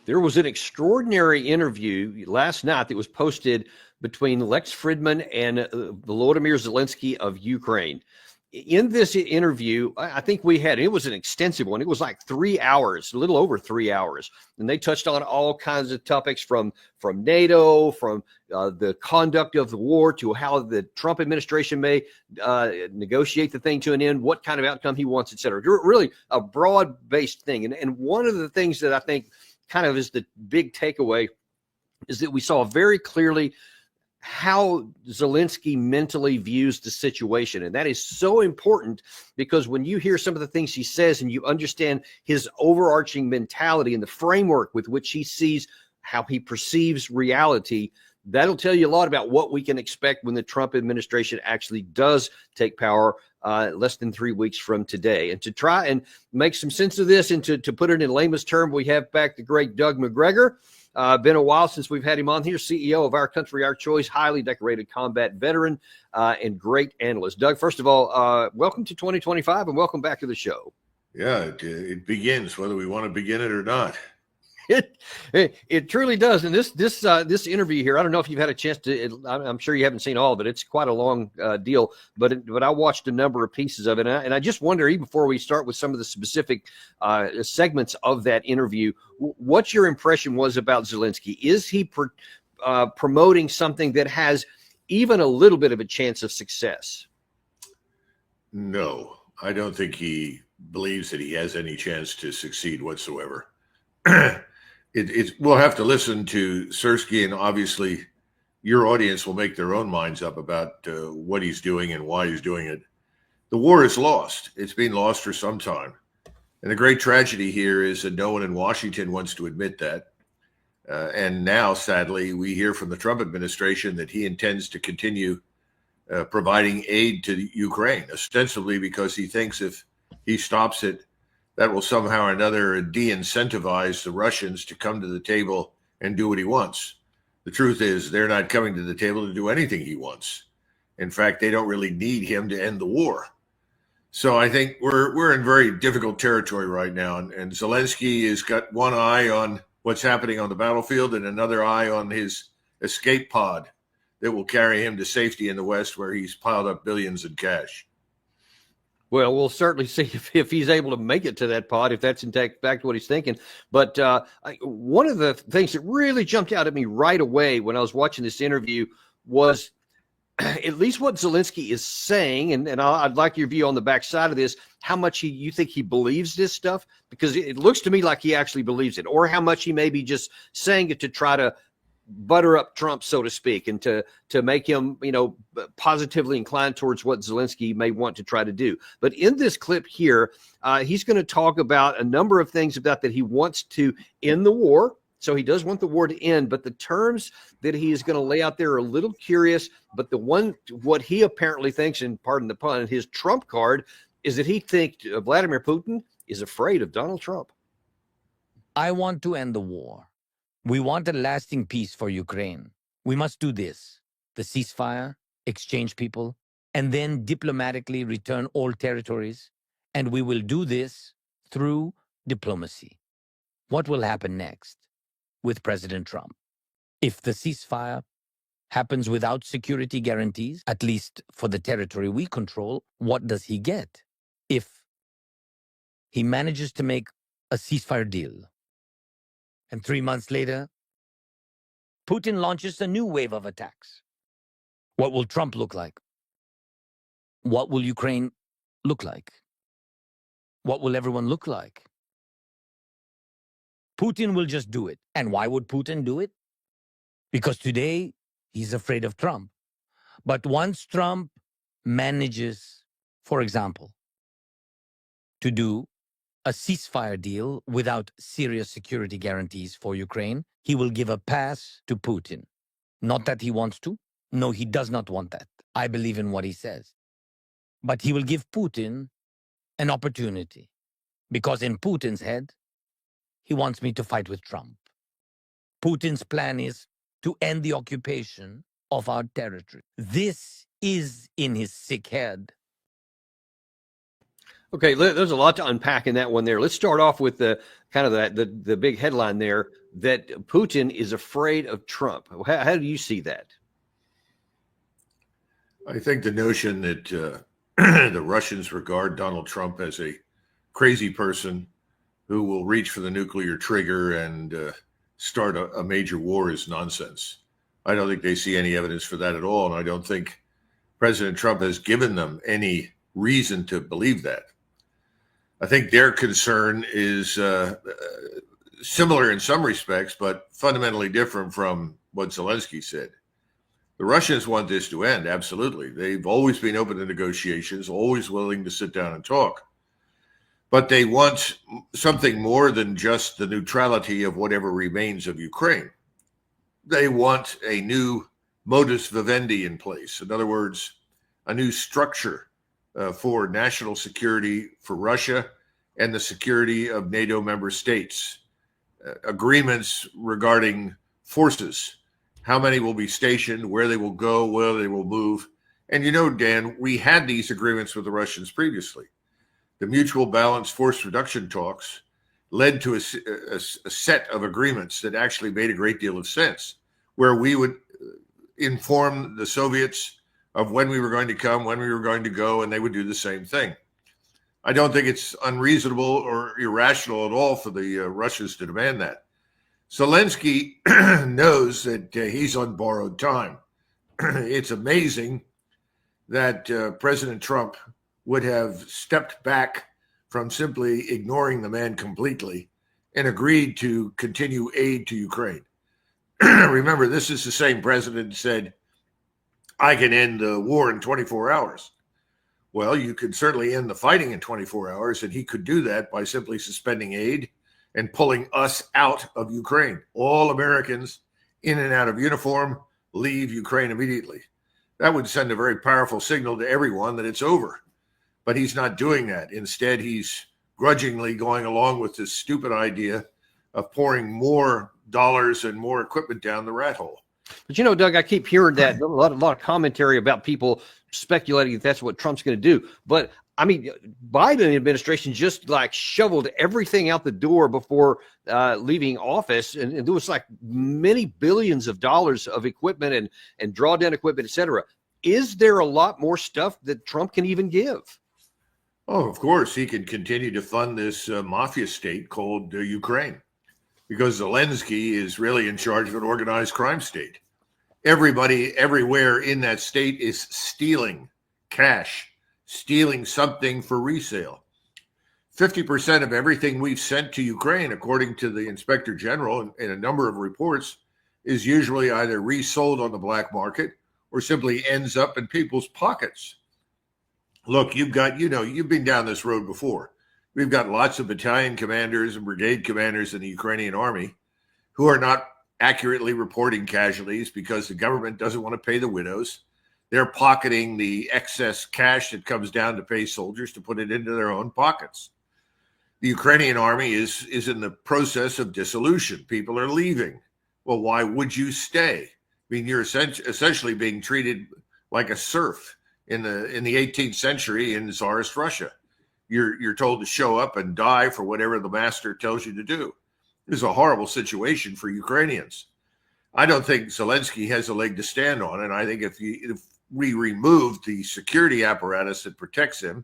There was an extraordinary interview last night that was posted between Lex Fridman and Volodymyr Zelensky of Ukraine. In this interview, I think it was an extensive one. It was like 3 hours, a little over 3 hours. And they touched on all kinds of topics from NATO, from the conduct of the war to how the Trump administration may negotiate the thing to an end, what kind of outcome he wants, et cetera. Really a broad-based thing. And one of the things that I think kind of is the big takeaway is that we saw very clearly how Zelensky mentally views the situation. And that is so important because when you hear some of the things he says and you understand his overarching mentality and the framework with which he sees how he perceives reality, that'll tell you a lot about what we can expect when the Trump administration actually does take power less than 3 weeks from today. And to try and make some sense of this and to put it in layman's term, we have back the great Doug Macgregor. Been a while since we've had him on here, CEO of Our Country, Our Choice, highly decorated combat veteran and great analyst. Doug, first of all, welcome to 2025 and welcome back to the show. Yeah, it begins whether we want to begin it or not. It truly does. And this interview here, I don't know if you've had a chance to. I'm sure you haven't seen all of it. It's quite a long deal, but I watched a number of pieces of it, and I just wonder, even before we start with some of the specific segments of that interview, what your impression was about Zelensky. Is he promoting something that has even a little bit of a chance of success? No, I don't think he believes that he has any chance to succeed whatsoever. We'll have to listen to Sersky, and obviously your audience will make their own minds up about what he's doing and why he's doing it. The war is lost. It's been lost for some time. And the great tragedy here is that no one in Washington wants to admit that. And now, sadly, we hear from the Trump administration that he intends to continue providing aid to Ukraine, ostensibly because he thinks if he stops it, that will somehow or another de-incentivize the Russians to come to the table and do what he wants. The truth is they're not coming to the table to do anything he wants. In fact, they don't really need him to end the war. So I think we're in very difficult territory right now. And Zelensky has got one eye on what's happening on the battlefield and another eye on his escape pod that will carry him to safety in the West, where he's piled up billions in cash. Well, we'll certainly see if he's able to make it to that pod, if that's in fact what he's thinking. But one of the things that really jumped out at me right away when I was watching this interview was at least what Zelensky is saying, and I'd like your view on the backside of this, how much you think he believes this stuff, because it looks to me like he actually believes it, or how much he may be just saying it to try to butter up Trump, so to speak, and to make him, positively inclined towards what Zelensky may want to try to do. But in this clip here, he's going to talk about a number of things about that he wants to end the war. So he does want the war to end, but the terms that he is going to lay out there are a little curious. But what he apparently thinks, and pardon the pun, his trump card is that he thinks Vladimir Putin is afraid of Donald Trump. I want to end the war. We want a lasting peace for Ukraine. We must do this: the ceasefire, exchange people, and then diplomatically return all territories. And we will do this through diplomacy. What will happen next with President Trump? If the ceasefire happens without security guarantees, at least for the territory we control, what does he get? If he manages to make a ceasefire deal, and 3 months later, Putin launches a new wave of attacks, what will Trump look like? What will Ukraine look like? What will everyone look like? Putin will just do it. And why would Putin do it? Because today he's afraid of Trump. But once Trump manages, for example, to do a ceasefire deal without serious security guarantees for Ukraine, he will give a pass to Putin. Not that he wants to. No, he does not want that. I believe in what he says. But he will give Putin an opportunity, because in Putin's head, he wants me to fight with Trump. Putin's plan is to end the occupation of our territory. This is in his sick head. Okay, there's a lot to unpack in that one there. Let's start off with the kind of the big headline there that Putin is afraid of Trump. How do you see that? I think the notion that the Russians regard Donald Trump as a crazy person who will reach for the nuclear trigger and start a major war is nonsense. I don't think they see any evidence for that at all, and I don't think President Trump has given them any reason to believe that. I think their concern is similar in some respects, but fundamentally different from what Zelensky said. The Russians want this to end, absolutely. They've always been open to negotiations, always willing to sit down and talk. But they want something more than just the neutrality of whatever remains of Ukraine. They want a new modus vivendi in place. In other words, a new structure for national security for Russia and the security of NATO member states. Agreements regarding forces, how many will be stationed, where they will go, where they will move. And you know, Dan, we had these agreements with the Russians previously. The mutual balanced force reduction talks led to a set of agreements that actually made a great deal of sense, where we would inform the Soviets of when we were going to come, when we were going to go, and they would do the same thing. I don't think it's unreasonable or irrational at all for the Russians to demand that. Zelensky knows that he's on borrowed time. It's amazing that President Trump would have stepped back from simply ignoring the man completely and agreed to continue aid to Ukraine. Remember, this is the same president who said, I can end the war in 24 hours. Well, you could certainly end the fighting in 24 hours, and he could do that by simply suspending aid and pulling us out of Ukraine. All Americans in and out of uniform leave Ukraine immediately. That would send a very powerful signal to everyone that it's over. But he's not doing that. Instead, he's grudgingly going along with this stupid idea of pouring more dollars and more equipment down the rat hole. But you know, Doug, I keep hearing that a lot of commentary about people speculating that that's what Trump's going to do. But I mean, Biden administration just like shoveled everything out the door before leaving office, and there was like many billions of dollars of equipment and drawdown equipment, et cetera. Is there a lot more stuff that Trump can even give? Oh, of course, he can continue to fund this mafia state called Ukraine, because Zelensky is really in charge of an organized crime state. Everybody everywhere in that state is stealing cash, stealing something for resale. 50% of everything we've sent to Ukraine, according to the Inspector General in a number of reports, is usually either resold on the black market or simply ends up in people's pockets. Look, you've been down this road before. We've got lots of battalion commanders and brigade commanders in the Ukrainian army who are not accurately reporting casualties because the government doesn't want to pay the widows. They're pocketing the excess cash that comes down to pay soldiers to put it into their own pockets. The Ukrainian army is in the process of dissolution. People are leaving. Well, why would you stay? I mean, you're essentially being treated like a serf in the 18th century in Tsarist Russia. You're told to show up and die for whatever the master tells you to do. This is a horrible situation for Ukrainians. I don't think Zelensky has a leg to stand on, and I think if we remove the security apparatus that protects him,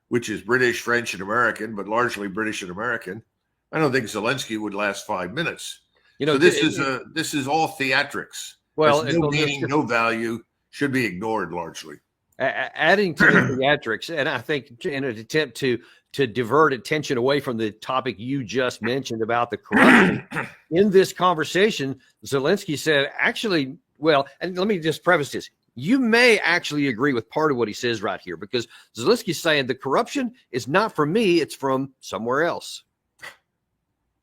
which is British, French, and American, but largely British and American, I don't think Zelensky would last 5 minutes. You know, so this is all theatrics. Well, no meaning, no value, should be ignored largely. Adding to the theatrics, and I think in an attempt to divert attention away from the topic you just mentioned about the corruption, in this conversation, Zelensky said, actually, well, and let me just preface this. You may actually agree with part of what he says right here, because Zelensky's saying the corruption is not from me, it's from somewhere else.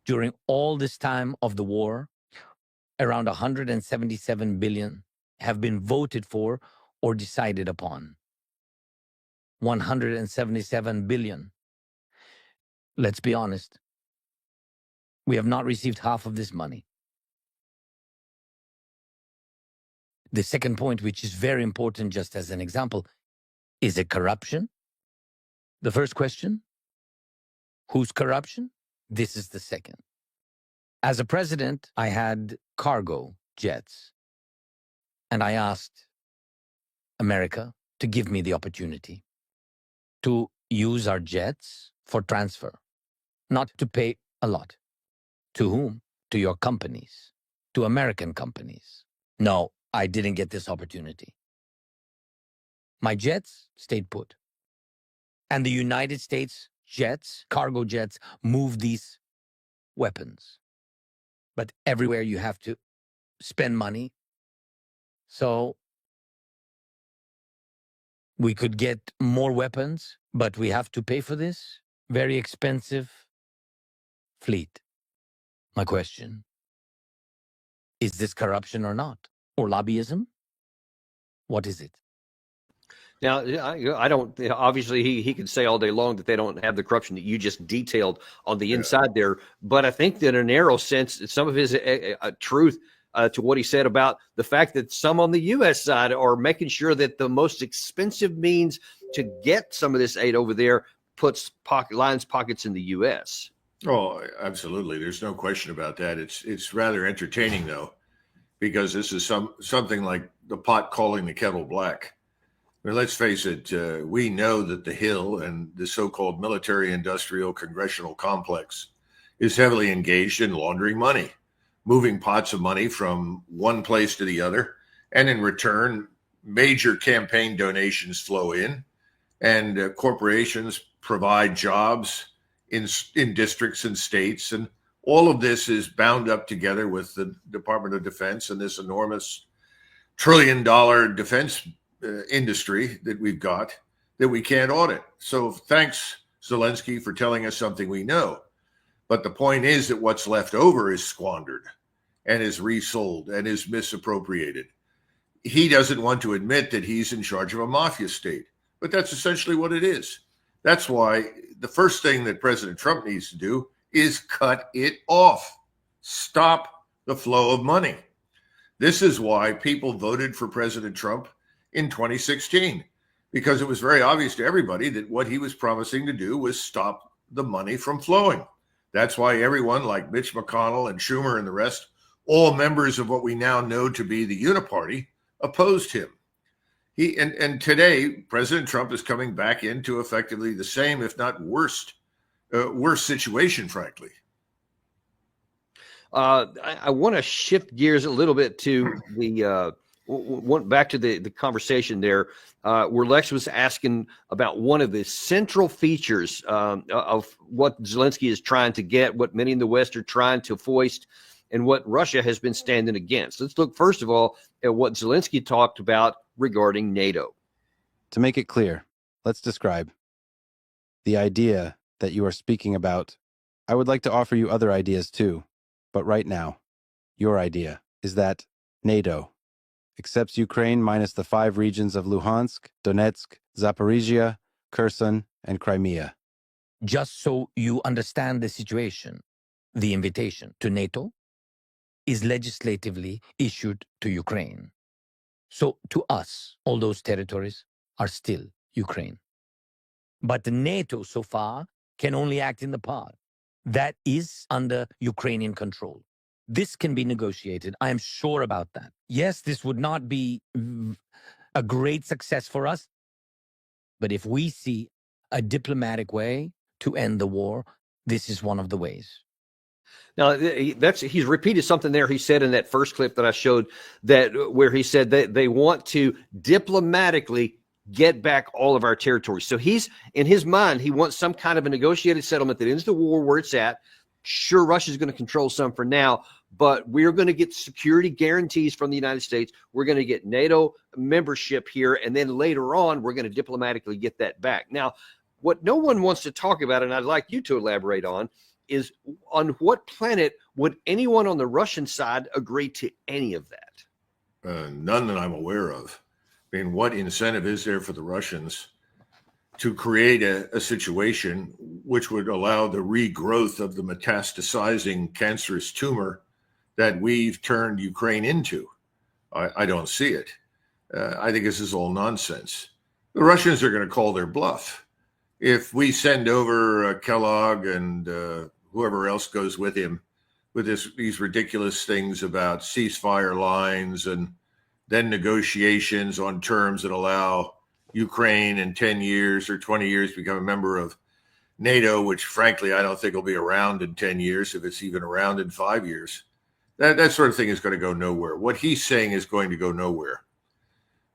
During all this time of the war, around 177 billion have been voted for or decided upon. 177 billion. Let's be honest. We have not received half of this money. The second point, which is very important, just as an example, is it corruption? The first question, Whose corruption? This is the second. As a president, I had cargo jets, and I asked America to give me the opportunity to use our jets for transfer, not to pay a lot. To whom? To your companies, to American companies. No, I didn't get this opportunity. My jets stayed put. And the United States jets, cargo jets, move these weapons. But everywhere you have to spend money. So we could get more weapons, but we have to pay for this very expensive fleet. My question, is this corruption or not? Or lobbyism? What is it? Now, I don't. Obviously, he can say all day long that they don't have the corruption that you just detailed on the inside there. But I think that in a narrow sense, some of his truth to what he said about the fact that some on the U.S. side are making sure that the most expensive means to get some of this aid over there lines pockets in the U.S. Oh, absolutely. There's no question about that. It's rather entertaining though, because this is something like the pot calling the kettle black. Well, let's face it, we know that the Hill and the so-called military-industrial congressional complex is heavily engaged in laundering money, moving pots of money from one place to the other, and in return, major campaign donations flow in, and corporations provide jobs in districts and states, and all of this is bound up together with the Department of Defense and this enormous trillion-dollar defense industry that we've got that we can't audit. So thanks, Zelensky, for telling us something we know. But the point is that what's left over is squandered and is resold and is misappropriated. He doesn't want to admit that he's in charge of a mafia state, but that's essentially what it is. That's why the first thing that President Trump needs to do is cut it off. Stop the flow of money. This is why people voted for President Trump in 2016, because it was very obvious to everybody that what he was promising to do was stop the money from flowing. That's why everyone like Mitch McConnell and Schumer and the rest, all members of what we now know to be the Uniparty, opposed him. And today, President Trump is coming back into effectively the same, if not worse situation, frankly. I want to shift gears a little bit to the back to the conversation there, where Lex was asking about one of the central features of what Zelensky is trying to get, what many in the West are trying to foist, and what Russia has been standing against. Let's look first of all at what Zelensky talked about regarding NATO. To make it clear, let's describe the idea that you are speaking about. I would like to offer you other ideas too, but right now, your idea is that NATO accepts Ukraine minus the 5 regions of Luhansk, Donetsk, Zaporizhia, Kherson, and Crimea. Just so you understand the situation, the invitation to NATO is legislatively issued to Ukraine. So to us, all those territories are still Ukraine. But NATO so far can only act in the part that is under Ukrainian control. This can be negotiated. I am sure about that. Yes, this would not be a great success for us, but if we see a diplomatic way to end the war, this is one of the ways. Now, he's repeated something there he said in that first clip that I showed, that where he said that they want to diplomatically get back all of our territory. So he's, in his mind, he wants some kind of a negotiated settlement that ends the war where it's at. Sure, Russia's going to control some for now, but we're going to get security guarantees from the United States. We're going to get NATO membership here, and then later on, we're going to diplomatically get that back. Now, what no one wants to talk about, and I'd like you to elaborate on, is on what planet would anyone on the Russian side agree to any of that? None that I'm aware of. I mean, what incentive is there for the Russians to create a situation which would allow the regrowth of the metastasizing cancerous tumor that we've turned Ukraine into? I don't see it. I think this is all nonsense. The Russians are going to call their bluff. if we send over Kellogg and whoever else goes with him with these ridiculous things about ceasefire lines and then negotiations on terms that allow Ukraine in 10 years or 20 years to become a member of NATO, which frankly I don't think will be around in 10 years, if it's even around in 5 years. That sort of thing is going to go nowhere. What he's saying is going to go nowhere.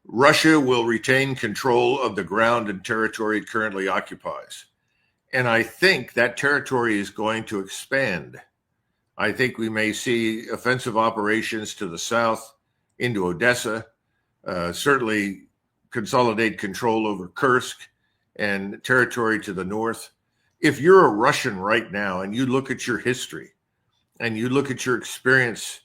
Russia will retain control of the ground and territory it currently occupies. And I think that territory is going to expand. I think we may see offensive operations to the south into Odessa, certainly consolidate control over Kursk and territory to the north. If you're a Russian right now and you look at your history and you look at your experience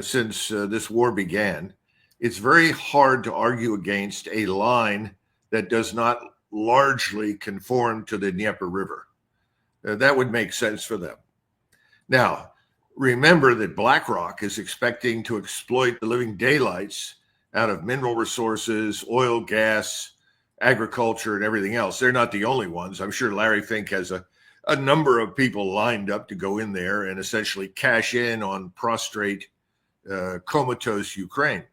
since this war began, it's very hard to argue against a line that does not largely conform to the Dnieper River. That would make sense for them. Now, remember that BlackRock is expecting to exploit the living daylights out of mineral resources, oil, gas, agriculture, and everything else. They're not the only ones. I'm sure Larry Fink has a number of people lined up to go in there and essentially cash in on prostrate, comatose Ukraine.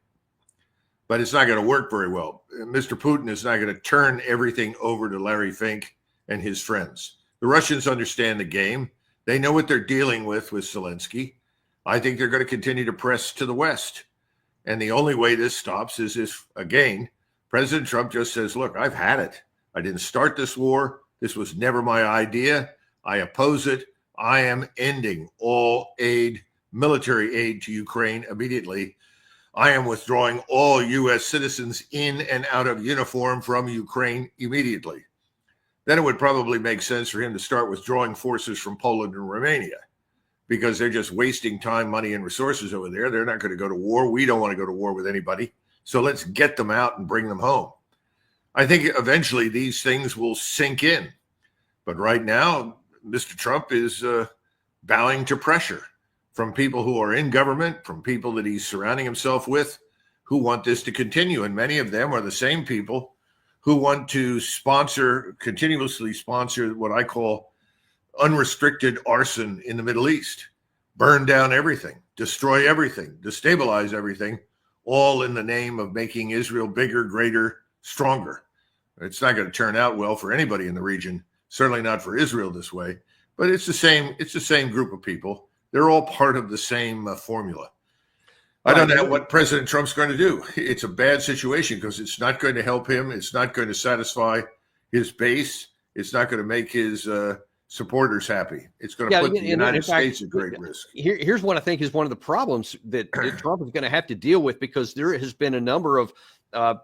But it's not going to work very well. Mr. Putin is not going to turn everything over to Larry Fink and his friends. The Russians understand the game. They know what they're dealing with Zelensky. I think they're going to continue to press to the West. And the only way this stops is if, again, President Trump just says, look, I've had it. I didn't start this war. This was never my idea. I oppose it. I am ending all aid, military aid to Ukraine immediately. I am withdrawing all U.S. citizens in and out of uniform from Ukraine immediately. Then it would probably make sense for him to start withdrawing forces from Poland and Romania, because they're just wasting time, money, and resources over there. They're not going to go to war. We don't want to go to war with anybody. So let's get them out and bring them home. I think eventually these things will sink in. But right now, Mr. Trump is bowing to pressure from people who are in government, from people that he's surrounding himself with, who want this to continue. And many of them are the same people who want to continuously sponsor what I call unrestricted arson in the Middle East. Burn down everything, destroy everything, destabilize everything, all in the name of making Israel bigger, greater, stronger. It's not going to turn out well for anybody in the region, certainly not for Israel this way, but it's the same group of people. They're all part of the same formula. I don't know what President Trump's going to do. It's a bad situation because it's not going to help him. It's not going to satisfy his base. It's not going to make his supporters happy. It's going to put the United States at great risk. Here's what I think is one of the problems that Trump is going to have to deal with, because there has been a number of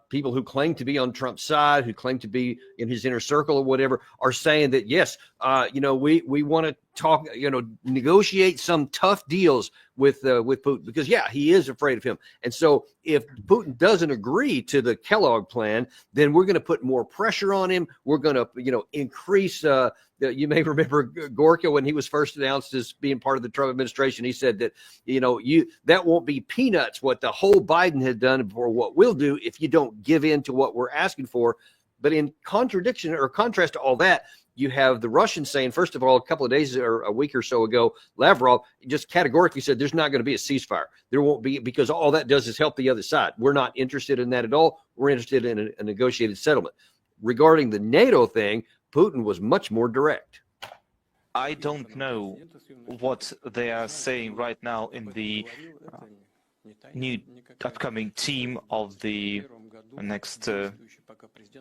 people who claim to be on Trump's side, who claim to be in his inner circle or whatever, are saying that, yes, we want to talk, negotiate some tough deals with Putin, because, yeah, he is afraid of him. And so if Putin doesn't agree to the Kellogg plan, then we're going to put more pressure on him. We're going to, increase you may remember Gorka, when he was first announced as being part of the Trump administration, he said that, that won't be peanuts what the whole Biden had done for what we'll do if you don't give in to what we're asking for. But in contradiction or contrast to all that, you have the Russians saying, first of all, a couple of days or a week or so ago, Lavrov just categorically said there's not going to be a ceasefire. There won't be, because all that does is help the other side. We're not interested in that at all. We're interested in a negotiated settlement. Regarding the NATO thing, Putin was much more direct. I don't know what they are saying right now in the new upcoming team of the next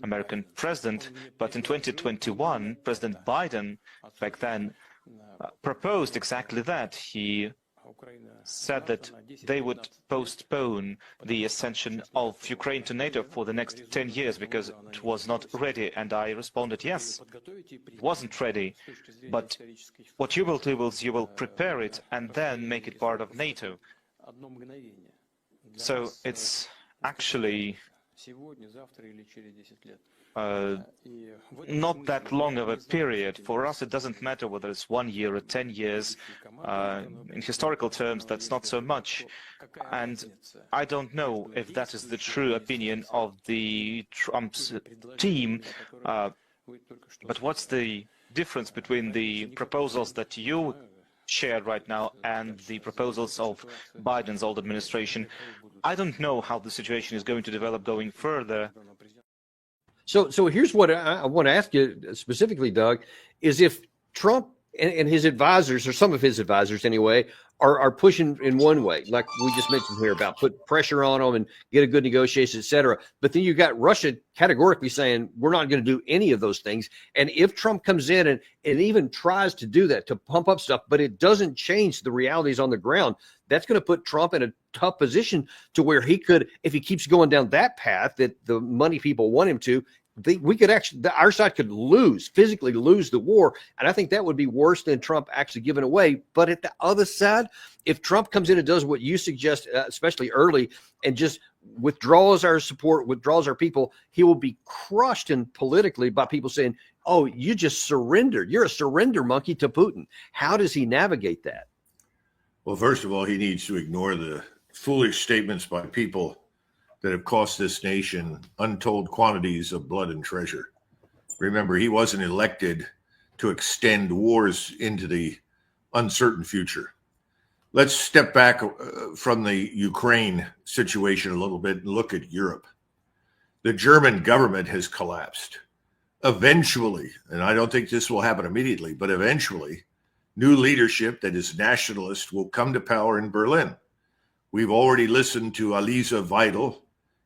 American president, but in 2021, President Biden back then proposed exactly that. He said that they would postpone the ascension of Ukraine to NATO for the next 10 years because it was not ready. And I responded, yes, it wasn't ready. But what you will do is you will prepare it and then make it part of NATO. So it's actually not that long of a period. For us, it doesn't matter whether it's 1 year or 10 years. In historical terms, that's not so much. And I don't know if that is the true opinion of the Trump's team. But what's the difference between the proposals that you shared right now and the proposals of Biden's old administration? I don't know how the situation is going to develop going further. So here's what I want to ask you specifically, Doug, is if Trump and his advisors, or some of his advisors anyway, are pushing in one way, like we just mentioned here about put pressure on them and get a good negotiation, et cetera. But then you got Russia categorically saying we're not going to do any of those things. And if Trump comes in and even tries to do that, to pump up stuff, but it doesn't change the realities on the ground, that's going to put Trump in a tough position to where he could, if he keeps going down that path that the money people want him to, we could actually, our side could physically lose the war. And I think that would be worse than Trump actually giving away. But at the other side, if Trump comes in and does what you suggest, especially early, and just withdraws our support, withdraws our people, he will be crushed in politically by people saying, oh, you just surrendered. You're a surrender monkey to Putin. How does he navigate that? Well, first of all, he needs to ignore the foolish statements by people that have cost this nation untold quantities of blood and treasure. Remember, he wasn't elected to extend wars into the uncertain future. Let's step back from the Ukraine situation a little bit and look at Europe. The German government has collapsed. Eventually, and I don't think this will happen immediately, but eventually, new leadership that is nationalist will come to power in Berlin. We've already listened to Alice Weidel,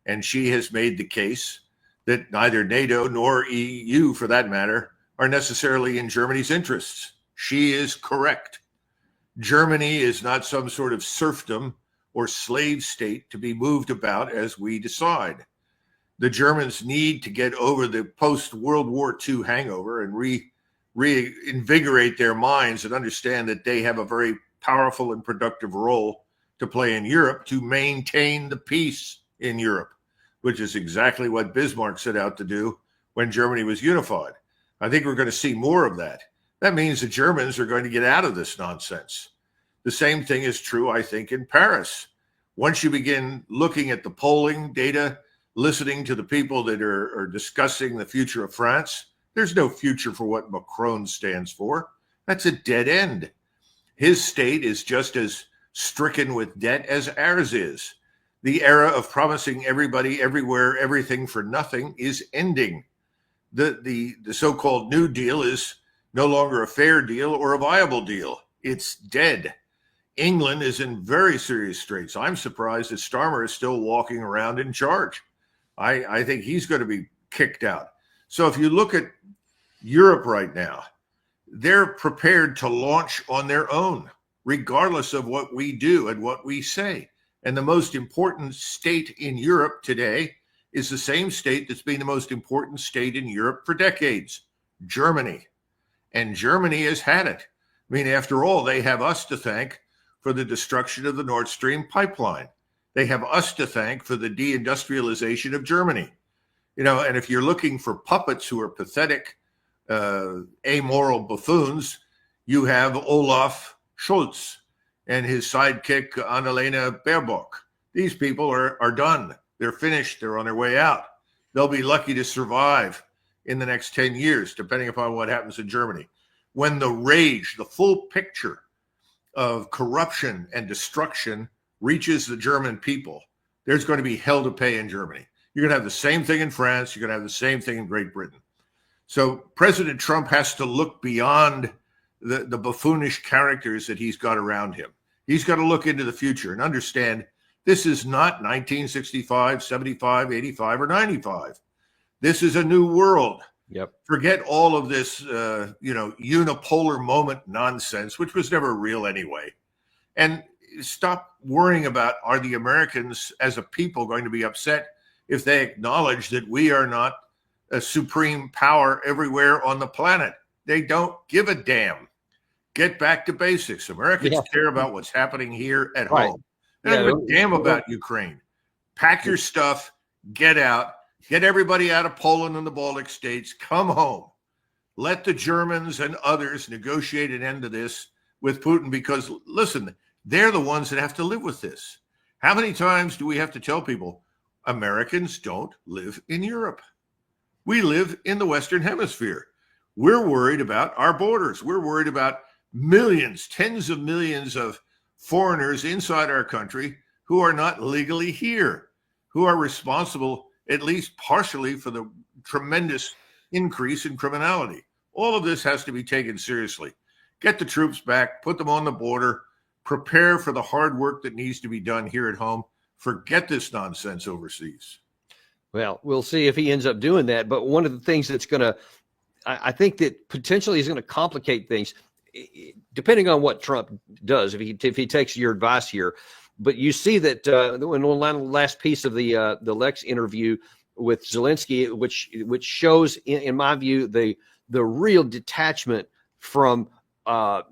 and she has made the case that neither NATO nor EU, for that matter, are necessarily in Germany's interests. She is correct. Germany is not some sort of serfdom or slave state to be moved about as we decide. The Germans need to get over the post-World War II hangover and reinvigorate their minds and understand that they have a very powerful and productive role to play in Europe to maintain the peace in Europe, which is exactly what Bismarck set out to do when Germany was unified. I think we're going to see more of that. That means the Germans are going to get out of this nonsense. The same thing is true, I think, in Paris. Once you begin looking at the polling data, listening to the people that are discussing the future of France, there's no future for what Macron stands for. That's a dead end. His state is just as stricken with debt as ours is. The era of promising everybody, everywhere, everything for nothing is ending. The so-called New Deal is no longer a fair deal or a viable deal. It's dead. England is in very serious straits. I'm surprised that Starmer is still walking around in charge. I think he's going to be kicked out. So if you look at Europe right now, they're prepared to launch on their own, regardless of what we do and what we say. And the most important state in Europe today is the same state that's been the most important state in Europe for decades, Germany. And Germany has had it. I mean, after all, they have us to thank for the destruction of the Nord Stream pipeline. They have us to thank for the deindustrialization of Germany. You know, and if you're looking for puppets who are pathetic, amoral buffoons, you have Olaf Scholz and his sidekick, Annalena Baerbock. These people are done. They're finished. They're on their way out. They'll be lucky to survive in the next 10 years, depending upon what happens in Germany. When the rage, the full picture of corruption and destruction reaches the German people, there's going to be hell to pay in Germany. You're going to have the same thing in France. You're going to have the same thing in Great Britain. So President Trump has to look beyond the buffoonish characters that he's got around him. He's got to look into the future and understand this is not 1965, 75, 85, or 95. This is a new world. Yep. Forget all of this, unipolar moment nonsense, which was never real anyway. And stop worrying about, are the Americans as a people going to be upset if they acknowledge that we are not a supreme power everywhere on the planet? They don't give a damn. Get back to basics. Americans care about what's happening here at home. They don't give a damn about Ukraine. Pack your stuff, get out, get everybody out of Poland and the Baltic states, come home. Let the Germans and others negotiate an end to this with Putin, because, listen, they're the ones that have to live with this. How many times do we have to tell people Americans don't live in Europe? We live in the Western Hemisphere. We're worried about our borders. We're worried about millions, tens of millions of foreigners inside our country who are not legally here, who are responsible, at least partially, for the tremendous increase in criminality. All of this has to be taken seriously. Get the troops back, put them on the border, prepare for the hard work that needs to be done here at home. Forget this nonsense overseas. Well, we'll see if he ends up doing that. But one of the things that's going to, I think that potentially is going to complicate things, depending on what Trump does, if he takes your advice here. But you see that in the last piece of the Lex interview with Zelensky, which shows, in my view, the real detachment from the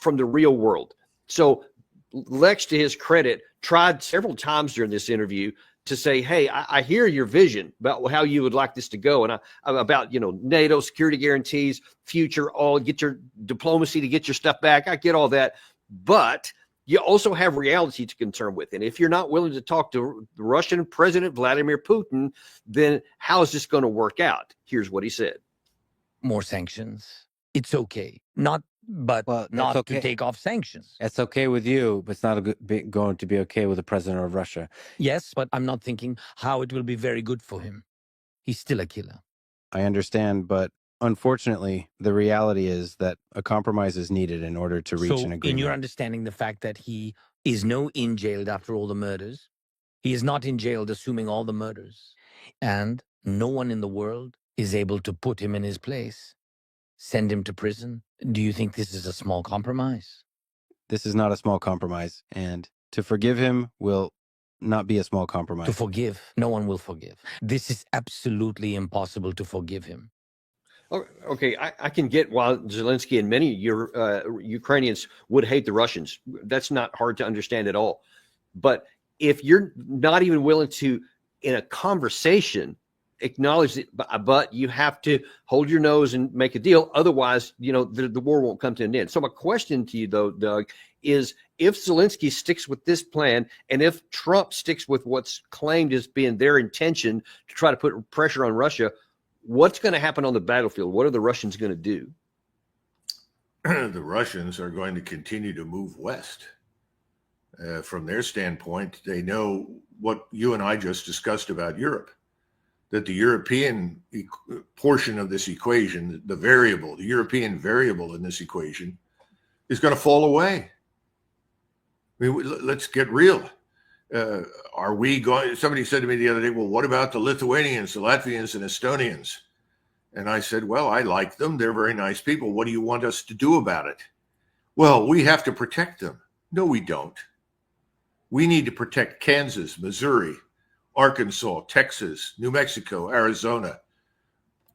real world. So Lex, to his credit, tried several times during this interview to say, hey, I hear your vision about how you would like this to go, and about NATO security guarantees, future, all, get your diplomacy to get your stuff back. I get all that, but you also have reality to contend with. And if you're not willing to talk to the Russian President Vladimir Putin, then how is this going to work out? Here's what he said. More sanctions. It's okay. Not okay. to take off sanctions. It's okay with you, but it's not going to be okay with the president of Russia. Yes, but I'm not thinking how it will be very good for him. He's still a killer. I understand, but unfortunately, the reality is that a compromise is needed in order to reach an agreement. In your understanding, the fact that he is in jailed after all the murders, he is not in jailed assuming all the murders, and no one in the world is able to put him in his place, send him to prison. Do you think this is a small compromise? This is not a small compromise, and to forgive him will not be a small compromise. To forgive, no one will forgive. This is absolutely impossible to forgive him. Okay, I can get why Zelensky and many Ukrainians would hate the Russians. That's not hard to understand at all. But if you're not even willing to, in a conversation, acknowledge it, but you have to hold your nose and make a deal. Otherwise, the war won't come to an end. So my question to you, though, Doug, is if Zelensky sticks with this plan, and if Trump sticks with what's claimed as being their intention to try to put pressure on Russia, what's going to happen on the battlefield? What are the Russians going to do? The Russians are going to continue to move west. From their standpoint, they know what you and I just discussed about Europe, that the European portion of this equation, the European variable in this equation, is going to fall away. I mean, let's get real. Are we going? Somebody said to me the other day, well, what about the Lithuanians, the Latvians, and Estonians? And I said, well, I like them. They're very nice people. What do you want us to do about it? Well, we have to protect them. No, we don't. We need to protect Kansas, Missouri, Arkansas, Texas, New Mexico, Arizona,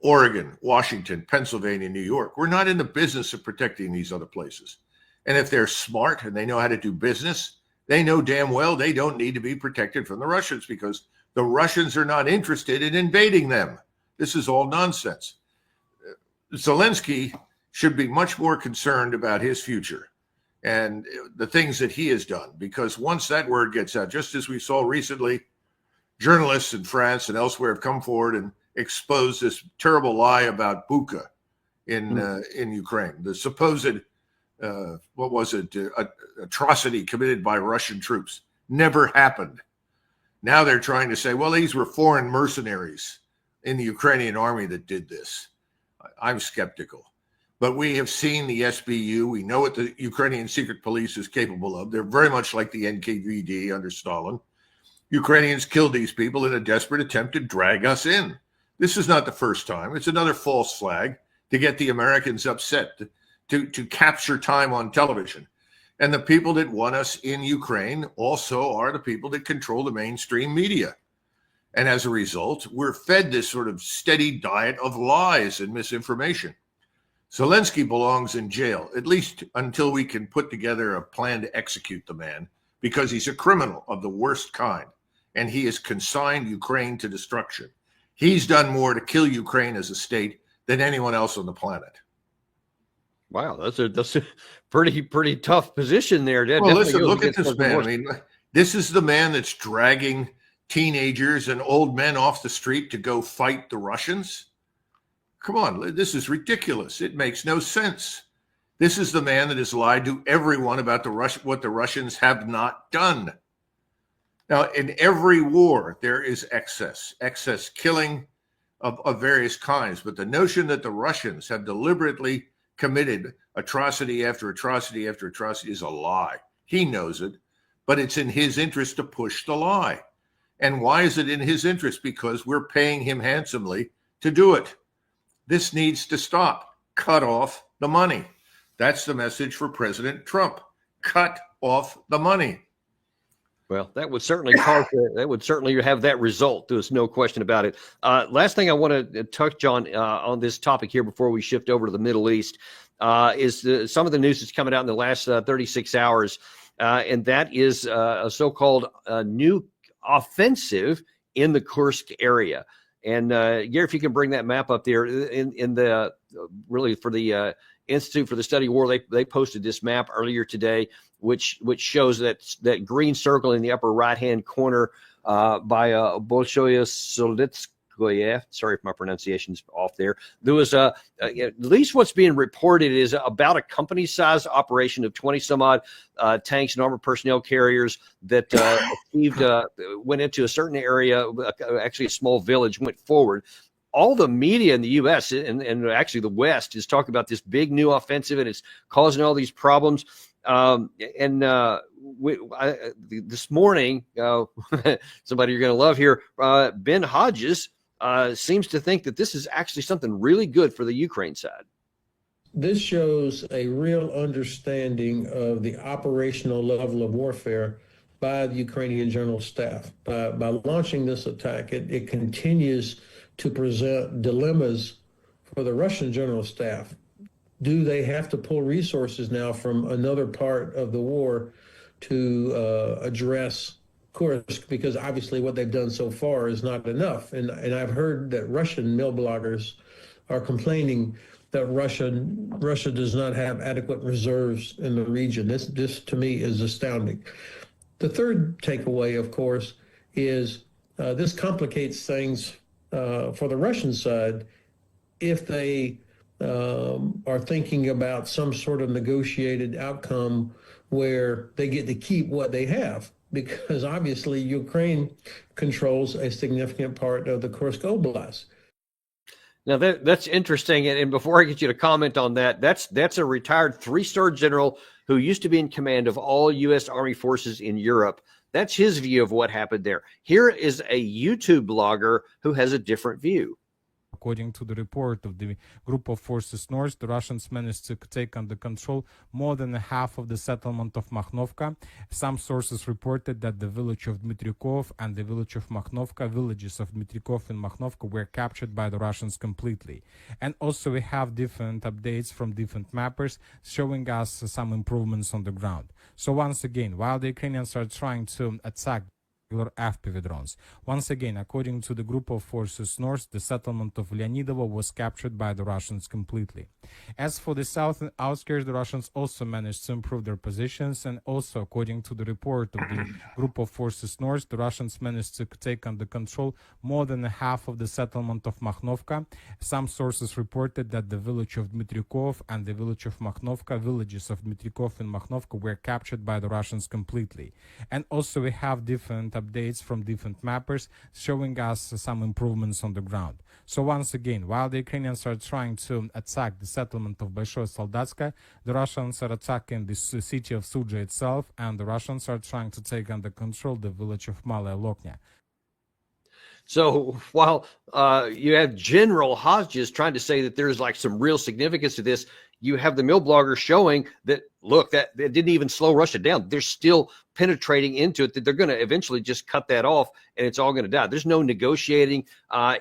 Oregon, Washington, Pennsylvania, New York. We're not in the business of protecting these other places. And if they're smart and they know how to do business, they know damn well they don't need to be protected from the Russians, because the Russians are not interested in invading them. This is all nonsense. Zelensky should be much more concerned about his future and the things that he has done, because once that word gets out, just as we saw recently, journalists in France and elsewhere have come forward and exposed this terrible lie about Bucha in Ukraine, the supposed atrocity committed by Russian troops. Never happened. Now they're trying to say, well, these were foreign mercenaries in the Ukrainian army that did this. I'm skeptical. But we have seen the SBU. We know what the Ukrainian secret police is capable of. They're very much like the NKVD under Stalin. Ukrainians killed these people in a desperate attempt to drag us in. This is not the first time. It's another false flag to get the Americans upset, to capture time on television. And the people that want us in Ukraine also are the people that control the mainstream media. And as a result, we're fed this sort of steady diet of lies and misinformation. Zelensky belongs in jail, at least until we can put together a plan to execute the man, because he's a criminal of the worst kind, and he has consigned Ukraine to destruction. He's done more to kill Ukraine as a state than anyone else on the planet. Wow, that's a pretty tough position there. Well, listen, look at this man. I mean, this is the man that's dragging teenagers and old men off the street to go fight the Russians. Come on, this is ridiculous. It makes no sense. This is the man that has lied to everyone about what the Russians have not done. Now, in every war, there is excess killing of various kinds. But the notion that the Russians have deliberately committed atrocity after atrocity after atrocity is a lie. He knows it, but it's in his interest to push the lie. And why is it in his interest? Because we're paying him handsomely to do it. This needs to stop. Cut off the money. That's the message for President Trump. Cut off the money. Well, that would certainly have that result. There's no question about it. Last thing I want to touch on this topic here before we shift over to the Middle East is some of the news that's coming out in the last 36 hours, and that is a so-called new offensive in the Kursk area. And Gary, if you can bring that map up there in the really for the Institute for the Study of War, they posted this map earlier today, which shows that green circle in the upper right-hand corner by Bolshoye Solitskoye. Sorry if my pronunciation's off there. There was at least what's being reported is about a company-sized operation of 20 some odd tanks and armored personnel carriers that went into a certain area, actually a small village, went forward. All the media in the U.S. and actually the West is talking about this big new offensive, and it's causing all these problems. This morning, somebody you're going to love here, Ben Hodges seems to think that this is actually something really good for the Ukraine side. This shows a real understanding of the operational level of warfare by the Ukrainian General Staff. By launching this attack, it continues to present dilemmas for the Russian General Staff. Do they have to pull resources now from another part of the war to address Kursk? Because obviously what they've done so far is not enough. And I've heard that Russian mill bloggers are complaining that Russia does not have adequate reserves in the region. This to me is astounding. The third takeaway, of course, is this complicates things for the Russian side if they are thinking about some sort of negotiated outcome where they get to keep what they have, because obviously Ukraine controls a significant part of the Kursk Oblast. Now that's interesting, and before I get you to comment on that, that's a retired 3-star general who used to be in command of all U.S. Army forces in Europe. That's his view of what happened there. Here is a YouTube blogger who has a different view. According to the report of the Group of Forces North, the Russians managed to take under control more than half of the settlement of Makhnovka. Some sources reported that the village of Dmitrikov and the village of Makhnovka, villages of Dmitrikov and Makhnovka, were captured by the Russians completely. And also we have different updates from different mappers showing us some improvements on the ground. So once again, while the Ukrainians are trying to attack FPV drones. Once again, according to the Group of Forces North, the settlement of Leonidovo was captured by the Russians completely. As for the southern outskirts, the Russians also managed to improve their positions, and also according to the report of the Group of Forces North, the Russians managed to take under control more than half of the settlement of Makhnovka. Some sources reported that the village of Dmitrikov and the village of Makhnovka, villages of Dmitrikov and Makhnovka, were captured by the Russians completely. And also we have different updates from different mappers showing us some improvements on the ground. So once again, while the Ukrainians are trying to attack the settlement of Большое Солдатское, the Russians are attacking the city of Sudzha itself, and the Russians are trying to take under control the village of Malaya Loknya. So while you have General Hodges trying to say that there's like some real significance to this, you have the mill blogger showing that, look, that it didn't even slow Russia down. They're still penetrating into it, that they're going to eventually just cut that off and it's all going to die. There's no negotiating.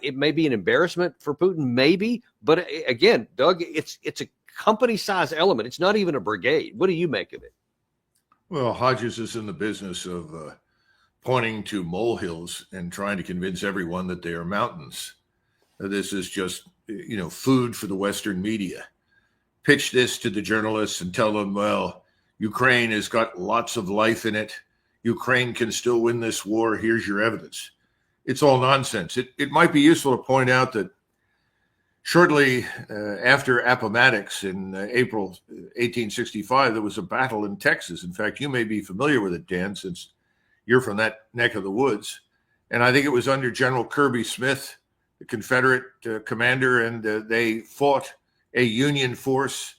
It may be an embarrassment for Putin, maybe. But again, Doug, it's a company-sized element. It's not even a brigade. What do you make of it? Well, Hodges is in the business of pointing to molehills and trying to convince everyone that they are mountains. This is just, food for the Western media. Pitch this to the journalists and tell them, well, Ukraine has got lots of life in it. Ukraine can still win this war. Here's your evidence. It's all nonsense. It might be useful to point out that Shortly after Appomattox in April 1865, there was a battle in Texas. In fact, you may be familiar with it, Dan, since you're from that neck of the woods. And I think it was under General Kirby Smith, the Confederate commander, and they fought a Union force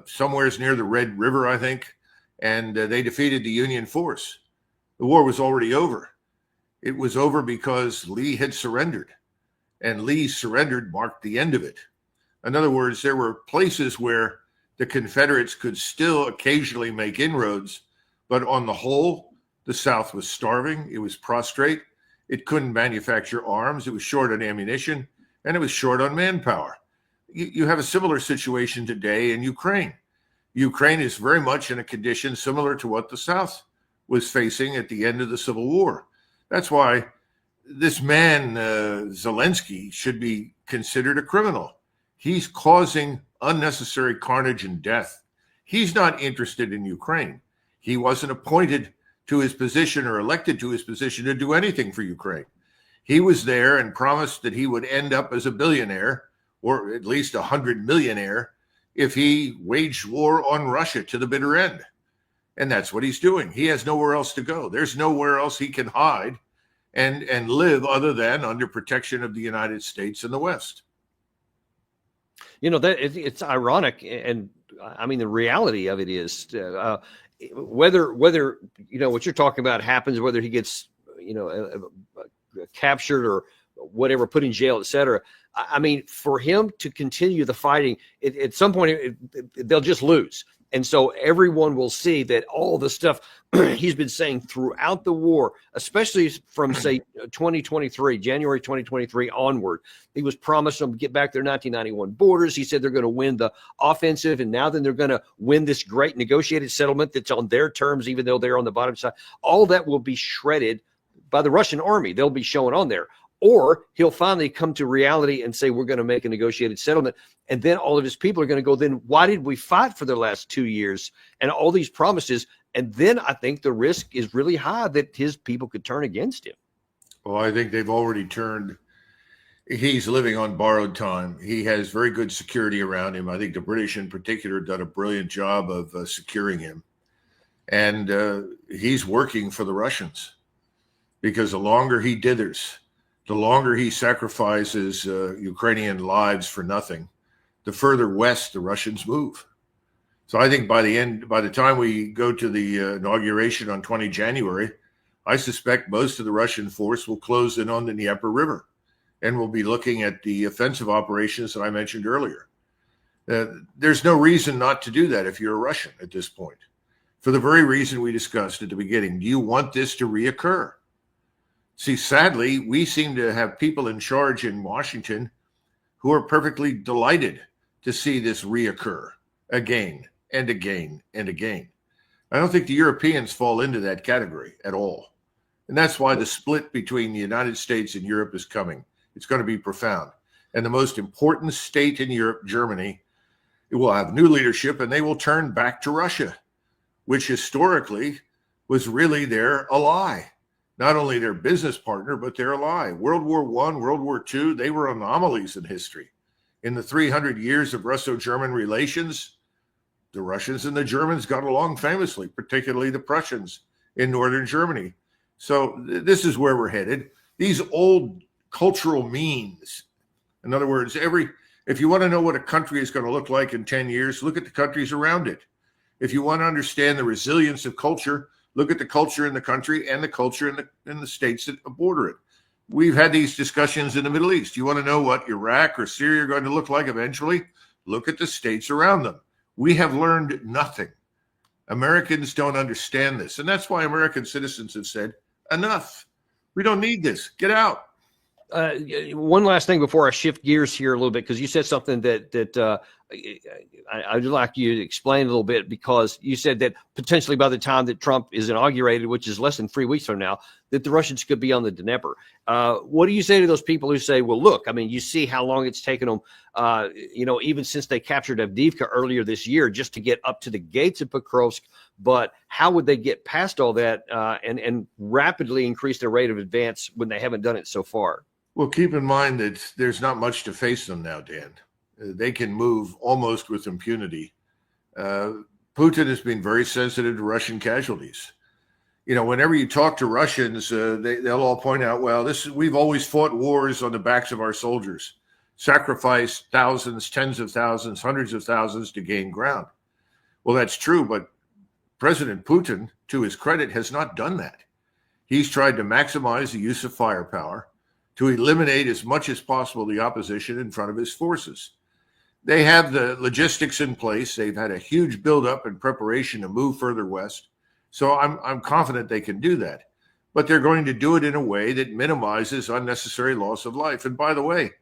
somewheres near the Red River, I think, and they defeated the Union force. The war was already over. It was over because Lee had surrendered, and Lee's surrendered marked the end of it. In other words, there were places where the Confederates could still occasionally make inroads, but on the whole, the South was starving. It was prostrate. It couldn't manufacture arms. It was short on ammunition, and it was short on manpower. You have a similar situation today in Ukraine. Ukraine is very much in a condition similar to what the South was facing at the end of the Civil War. That's why this man, Zelensky, should be considered a criminal. He's causing unnecessary carnage and death. He's not interested in Ukraine. He wasn't appointed to his position or elected to his position to do anything for Ukraine. He was there and promised that he would end up as a billionaire, or at least 100 millionaire, if he waged war on Russia to the bitter end. And that's what he's doing. He has nowhere else to go. There's nowhere else he can hide and live other than under protection of the United States and the West. You know, that it's ironic, and I mean the reality of it is whether you know what you're talking about happens, whether he gets captured or whatever, put in jail, etc. I mean, for him to continue the fighting, at some point they'll just lose. And so everyone will see that all the stuff he's been saying throughout the war, especially from, say, 2023, January 2023 onward, he was promised them to get back their 1991 borders. He said they're going to win the offensive, and now then they're going to win this great negotiated settlement that's on their terms, even though they're on the bottom side. All that will be shredded by the Russian army. They'll be showing on there. Or he'll finally come to reality and say, we're going to make a negotiated settlement. And then all of his people are going to go, then why did we fight for the last 2 years and all these promises? And then I think the risk is really high that his people could turn against him. Well, I think they've already turned. He's living on borrowed time. He has very good security around him. I think the British in particular done a brilliant job of securing him. And he's working for the Russians, because the longer he dithers, the longer he sacrifices Ukrainian lives for nothing, the further west the Russians move. So I think by the time we go to the inauguration on 20 January, I suspect most of the Russian force will close in on the Dnieper River, and we'll be looking at the offensive operations that I mentioned earlier. There's no reason not to do that if you're a Russian at this point, for the very reason we discussed at the beginning. Do you want this to reoccur? See, sadly, we seem to have people in charge in Washington who are perfectly delighted to see this reoccur again and again and again. I don't think the Europeans fall into that category at all. And that's why the split between the United States and Europe is coming. It's going to be profound. And the most important state in Europe, Germany, it will have new leadership, and they will turn back to Russia, which historically was really their ally. Not only their business partner, but their ally. World War I, World War II, they were anomalies in history. In the 300 years of Russo-German relations, the Russians and the Germans got along famously, particularly the Prussians in northern Germany. So this is where we're headed. These old cultural means, in other words, if you want to know what a country is going to look like in 10 years, look at the countries around it. If you want to understand the resilience of culture, look at the culture in the country and the culture in the states that border it. We've had these discussions in the Middle East. You want to know what Iraq or Syria are going to look like eventually? Look at the states around them. We have learned nothing. Americans don't understand this. And that's why American citizens have said, enough. We don't need this. Get out. One last thing before I shift gears here a little bit, because you said something that I'd like you to explain a little bit, because you said that potentially by the time that Trump is inaugurated, which is less than 3 weeks from now, that the Russians could be on the Dnieper. What do you say to those people who say, well, look, I mean, you see how long it's taken them, even since they captured Avdiivka earlier this year just to get up to the gates of Pokrovsk, but how would they get past all that and rapidly increase their rate of advance when they haven't done it so far? Well, keep in mind that there's not much to face them now, Dan. They can move almost with impunity. Putin has been very sensitive to Russian casualties. You know, whenever you talk to Russians, they'll all point out, well, we've always fought wars on the backs of our soldiers, sacrificed thousands, tens of thousands, hundreds of thousands to gain ground. Well, that's true, but President Putin, to his credit, has not done that. He's tried to maximize the use of firepower to eliminate as much as possible the opposition in front of his forces. They have the logistics in place. They've had a huge buildup and preparation to move further west. So I'm confident they can do that. But they're going to do it in a way that minimizes unnecessary loss of life. And by the way,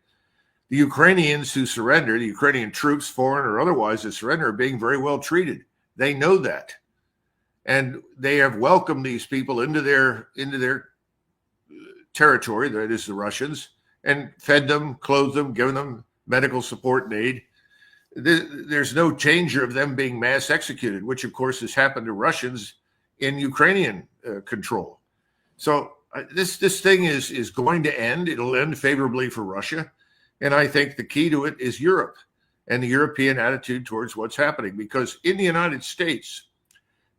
the Ukrainians who surrender, the Ukrainian troops, foreign or otherwise, that surrender, are being very well treated. They know that. And they have welcomed these people into their territory, that is the Russians, and fed them, clothed them, given them medical support and aid. There's no danger of them being mass executed, which of course has happened to Russians in Ukrainian control. So this thing is going to end. It'll end favorably for Russia. And I think the key to it is Europe and the European attitude towards what's happening. Because in the United States,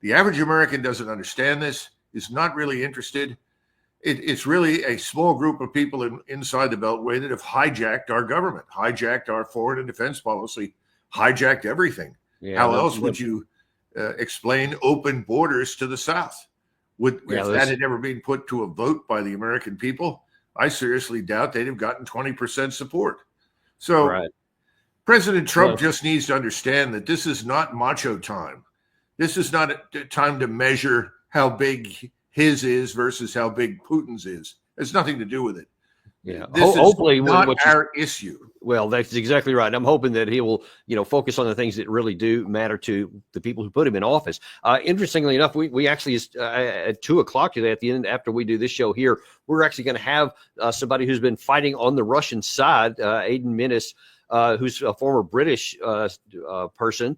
the average American doesn't understand this, is not really interested. It's really a small group of people inside the Beltway that have hijacked our government, hijacked our foreign and defense policy, hijacked everything. Yeah, how else would you explain open borders to the South? If that had never been put to a vote by the American people, I seriously doubt they'd have gotten 20% support. So President Trump just needs to understand that this is not macho time. This is not a time to measure how big his is versus how big Putin's is. It's nothing to do with it. Yeah, this hopefully is not our issue. Well, that's exactly right. I'm hoping that he will, focus on the things that really do matter to the people who put him in office. Interestingly enough, we actually at 2:00 today, at the end, after we do this show here, we're actually going to have somebody who's been fighting on the Russian side, Aidan Minnis, who's a former British person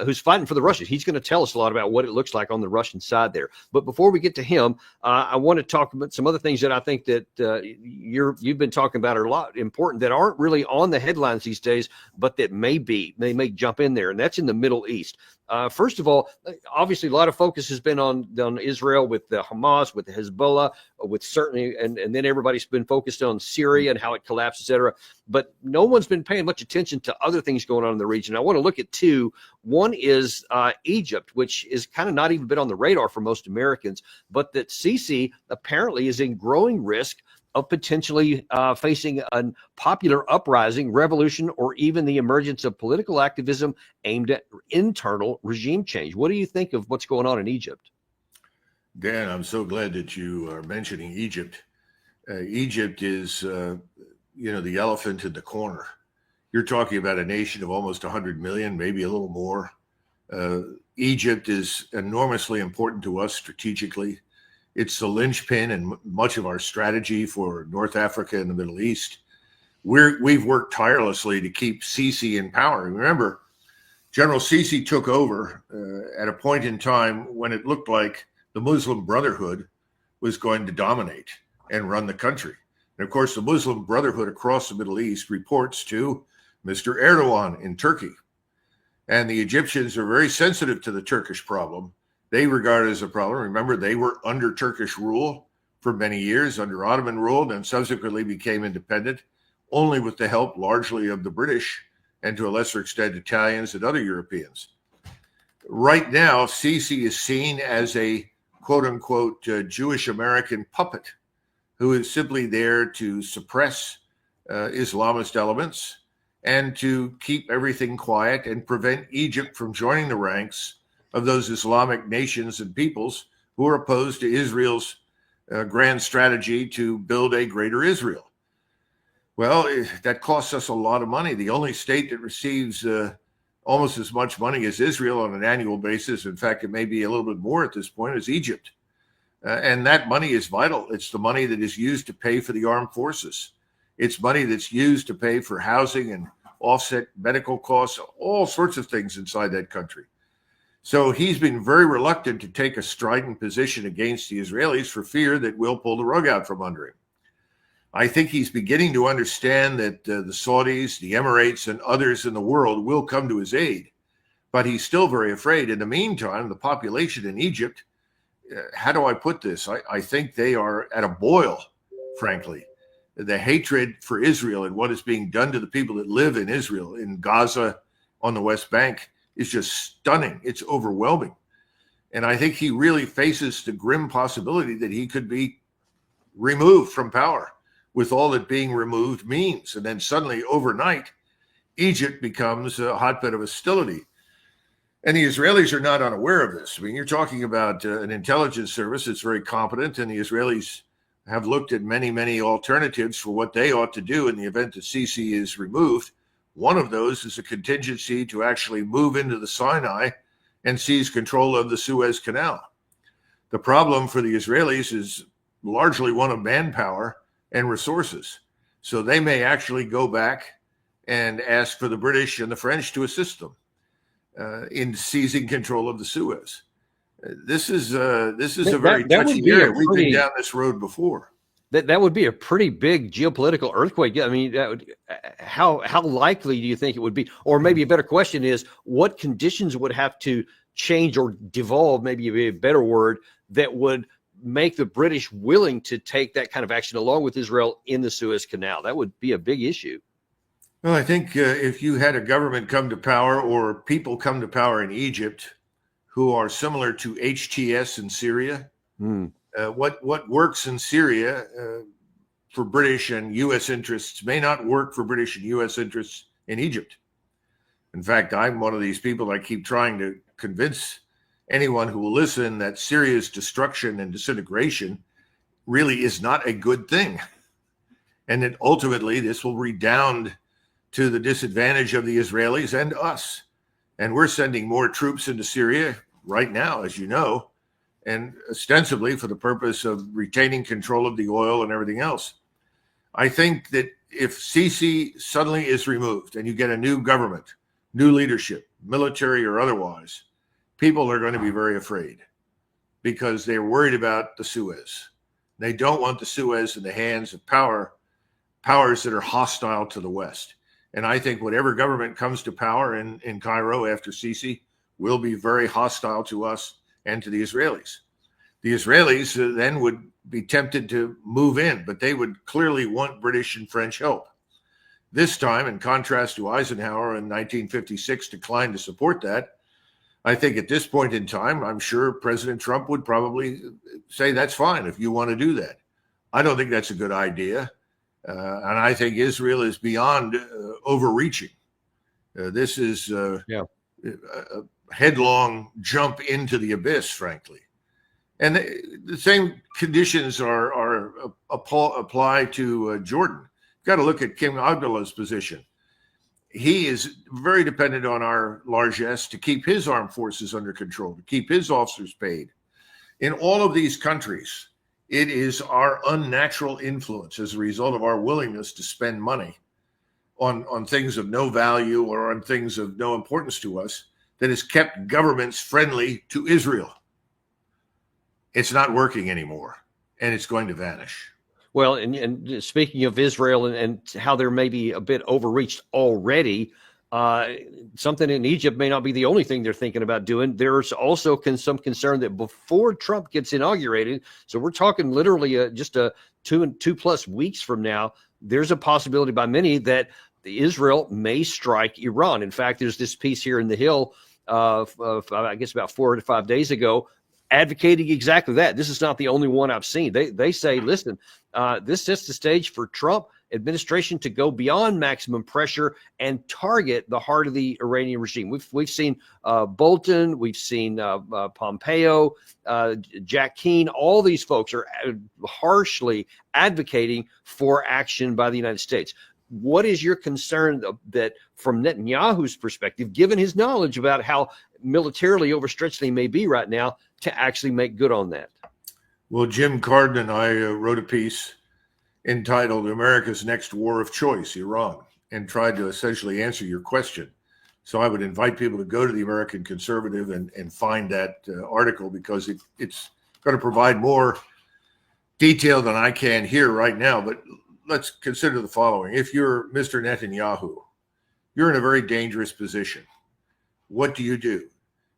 who's fighting for the Russians. He's going to tell us a lot about what it looks like on the Russian side there. But before we get to him, I want to talk about some other things that I think that you've been talking about are a lot important that aren't really on the headlines these days, but that may jump in there, and that's in the Middle East. First of all, obviously, a lot of focus has been on Israel with the Hamas, with the Hezbollah, with certainly, and then everybody's been focused on Syria and how it collapsed, et cetera. But no one's been paying much attention to other things going on in the region. I want to look at two. One is Egypt, which is kind of not even been on the radar for most Americans, but that Sisi apparently is in growing risk of potentially facing a popular uprising, revolution, or even the emergence of political activism aimed at internal regime change. What do you think of what's going on in Egypt? Dan, I'm so glad that you are mentioning Egypt. Egypt is, the elephant in the corner. You're talking about a nation of almost 100 million, maybe a little more. Egypt is enormously important to us strategically. It's the linchpin in much of our strategy for North Africa and the Middle East. We've worked tirelessly to keep Sisi in power. Remember, General Sisi took over at a point in time when it looked like the Muslim Brotherhood was going to dominate and run the country. And of course, the Muslim Brotherhood across the Middle East reports to Mr. Erdogan in Turkey. And the Egyptians are very sensitive to the Turkish problem. They regard it as a problem. Remember, they were under Turkish rule for many years, under Ottoman rule, and then subsequently became independent, only with the help largely of the British and to a lesser extent Italians and other Europeans. Right now, Sisi is seen as a quote-unquote Jewish American puppet who is simply there to suppress Islamist elements and to keep everything quiet and prevent Egypt from joining the ranks of those Islamic nations and peoples who are opposed to Israel's grand strategy to build a greater Israel. Well, that costs us a lot of money. The only state that receives almost as much money as Israel on an annual basis, in fact, it may be a little bit more at this point, is Egypt. And that money is vital. It's the money that is used to pay for the armed forces. It's money that's used to pay for housing and offset medical costs, all sorts of things inside that country. So he's been very reluctant to take a strident position against the Israelis for fear that we'll pull the rug out from under him. I think he's beginning to understand that the Saudis, the Emirates, and others in the world will come to his aid. But he's still very afraid. In the meantime, the population in Egypt, how do I put this? I think they are at a boil, frankly. The hatred for Israel and what is being done to the people that live in Israel, in Gaza, on the West Bank, is just stunning. It's overwhelming. And I think he really faces the grim possibility that he could be removed from power, with all that being removed means. And then suddenly, overnight, Egypt becomes a hotbed of hostility. And the Israelis are not unaware of this. I mean, you're talking about an intelligence service that's very competent, and the Israelis have looked at many, many alternatives for what they ought to do in the event that Sisi is removed. One of those is a contingency to actually move into the Sinai and seize control of the Suez Canal. The problem for the Israelis is largely one of manpower and resources. So they may actually go back and ask for the British and the French to assist them in seizing control of the Suez. This is a very touchy area. We've been down this road before. That would be a pretty big geopolitical earthquake. I mean, how likely do you think it would be? Or maybe a better question is, what conditions would have to change or devolve, maybe a better word, that would make the British willing to take that kind of action along with Israel in the Suez Canal? That would be a big issue. Well, I think if you had a government come to power or people come to power in Egypt who are similar to HTS in Syria, what works in Syria for British and U.S. interests may not work for British and U.S. interests in Egypt. In fact, I'm one of these people. I keep trying to convince anyone who will listen that Syria's destruction and disintegration really is not a good thing, and that ultimately this will redound to the disadvantage of the Israelis and us. And we're sending more troops into Syria right now, as you know, and ostensibly for the purpose of retaining control of the oil and everything else. I think that if Sisi suddenly is removed and you get a new government, new leadership, military or otherwise, people are going to be very afraid because they're worried about the Suez. They don't want the Suez in the hands of powers that are hostile to the West. And I think whatever government comes to power in Cairo after Sisi will be very hostile to us and to the Israelis. The Israelis then would be tempted to move in, but they would clearly want British and French help. This time, in contrast to Eisenhower in 1956 declined to support that, I think at this point in time, I'm sure President Trump would probably say, that's fine if you want to do that. I don't think that's a good idea. And I think Israel is beyond overreaching. This is a headlong jump into the abyss, frankly. And the same conditions apply to Jordan. You've got to look at King Abdullah's position. He is very dependent on our largesse to keep his armed forces under control, to keep his officers paid. In all of these countries, it is our unnatural influence as a result of our willingness to spend money on things of no value or on things of no importance to us that has kept governments friendly to Israel. It's not working anymore, and it's going to vanish. Well, and speaking of Israel and how they're maybe a bit overreached already, something in Egypt may not be the only thing they're thinking about doing. There's also some concern that before Trump gets inaugurated, so we're talking literally just 2+ weeks from now, there's a possibility by many that Israel may strike Iran. In fact, there's this piece here in the Hill I guess about 4 to 5 days ago, advocating exactly that. This is not the only one I've seen. They say, listen, this sets the stage for Trump administration to go beyond maximum pressure and target the heart of the Iranian regime. We've seen Bolton, we've seen Pompeo, Jack Keane. All these folks are harshly advocating for action by the United States. What is your concern that from Netanyahu's perspective, given his knowledge about how militarily overstretched they may be right now, to actually make good on that? Well, Jim Carden and I wrote a piece entitled America's Next War of Choice, Iran, and tried to essentially answer your question. So I would invite people to go to the American Conservative and find that article, because it's going to provide more detail than I can here right now. But let's consider the following. If you're Mr. Netanyahu, you're in a very dangerous position. What do?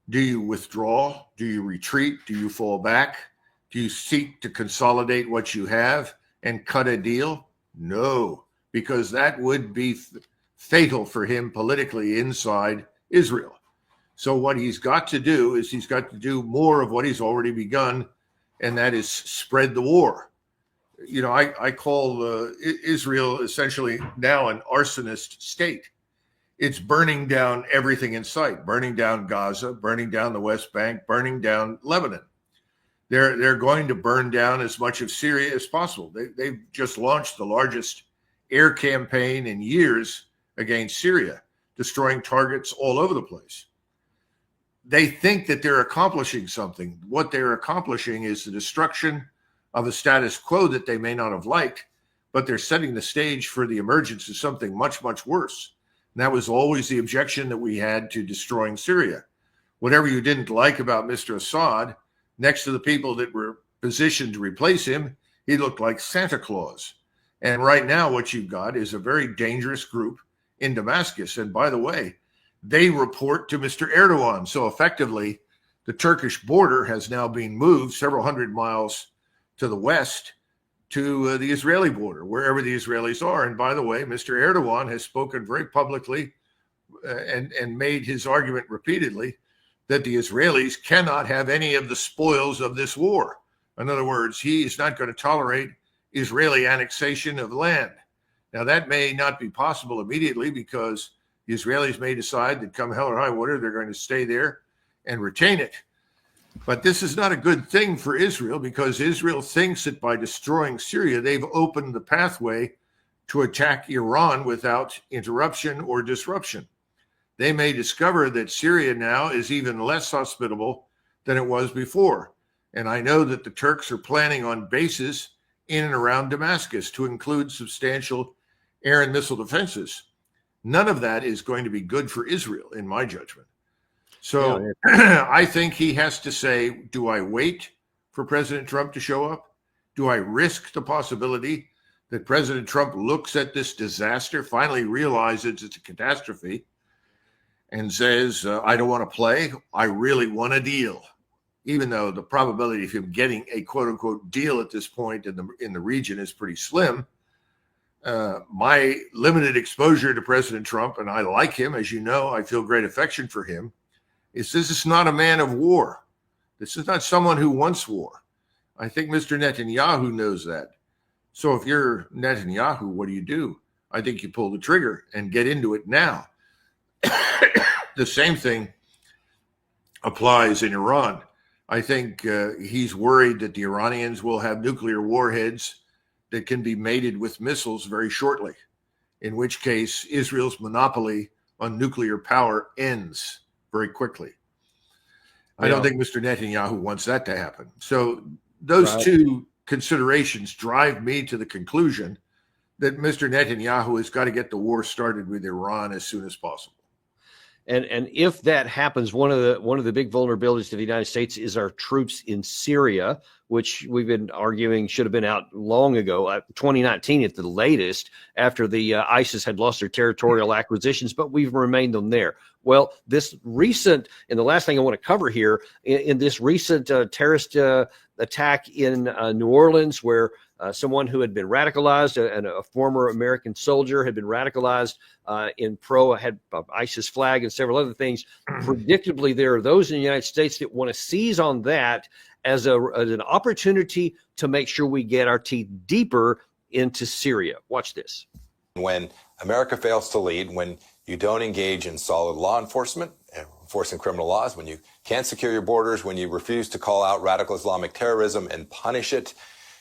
Do you withdraw? Do you retreat? Do you fall back? Do you seek to consolidate what you have and cut a deal? No, because that would be fatal for him politically inside Israel. So what he's got to do is he's got to do more of what he's already begun, and that is spread the war. You know, I call Israel essentially now an arsonist state. It's burning down everything in sight, burning down Gaza, burning down the West Bank, burning down Lebanon. They're going to burn down as much of Syria as possible. They've just launched the largest air campaign in years against Syria, destroying targets all over the place. They think that they're accomplishing something. What they're accomplishing is the destruction of a status quo that they may not have liked, but they're setting the stage for the emergence of something much, much worse. And that was always the objection that we had to destroying Syria. Whatever you didn't like about Mr. Assad, next to the people that were positioned to replace him, he looked like Santa Claus. And right now what you've got is a very dangerous group in Damascus. And by the way, they report to Mr. Erdogan. So effectively, the Turkish border has now been moved several hundred miles to the west to the Israeli border, wherever the Israelis are. And by the way, Mr. Erdogan has spoken very publicly and made his argument repeatedly that the Israelis cannot have any of the spoils of this war. In other words, he is not going to tolerate Israeli annexation of land. Now, that may not be possible immediately because the Israelis may decide that come hell or high water, they're going to stay there and retain it. But this is not a good thing for Israel because Israel thinks that by destroying Syria, they've opened the pathway to attack Iran without interruption or disruption. They may discover that Syria now is even less hospitable than it was before. And I know that the Turks are planning on bases in and around Damascus to include substantial air and missile defenses. None of that is going to be good for Israel, in my judgment. So I think he has to say, do I wait for President Trump to show up? Do I risk the possibility that President Trump looks at this disaster, finally realizes it's a catastrophe, and says, I don't want to play. I really want a deal, even though the probability of him getting a quote unquote deal at this point in the region is pretty slim. My limited exposure to President Trump, and I like him, as you know, I feel great affection for him, is this is not a man of war. This is not someone who wants war. I think Mr. Netanyahu knows that. So if you're Netanyahu, what do? I think you pull the trigger and get into it now. The same thing applies in Iran. I think he's worried that the Iranians will have nuclear warheads that can be mated with missiles very shortly, in which case Israel's monopoly on nuclear power ends very quickly. I don't think Mr. Netanyahu wants that to happen. So those two considerations drive me to the conclusion that Mr. Netanyahu has got to get the war started with Iran as soon as possible. And if that happens, one of the big vulnerabilities to the United States is our troops in Syria, which we've been arguing should have been out long ago, 2019 at the latest, after the ISIS had lost their territorial acquisitions, but we've remained on there. Well, this recent, and the last thing I want to cover here, in this recent terrorist attack in New Orleans, where someone who had been radicalized, and a former American soldier had been radicalized had ISIS flag and several other things. Predictably, there are those in the United States that want to seize on that as an opportunity to make sure we get our teeth deeper into Syria. Watch this. When America fails to lead, when you don't engage in solid law enforcement and enforcing criminal laws, when you can't secure your borders, when you refuse to call out radical Islamic terrorism and punish it,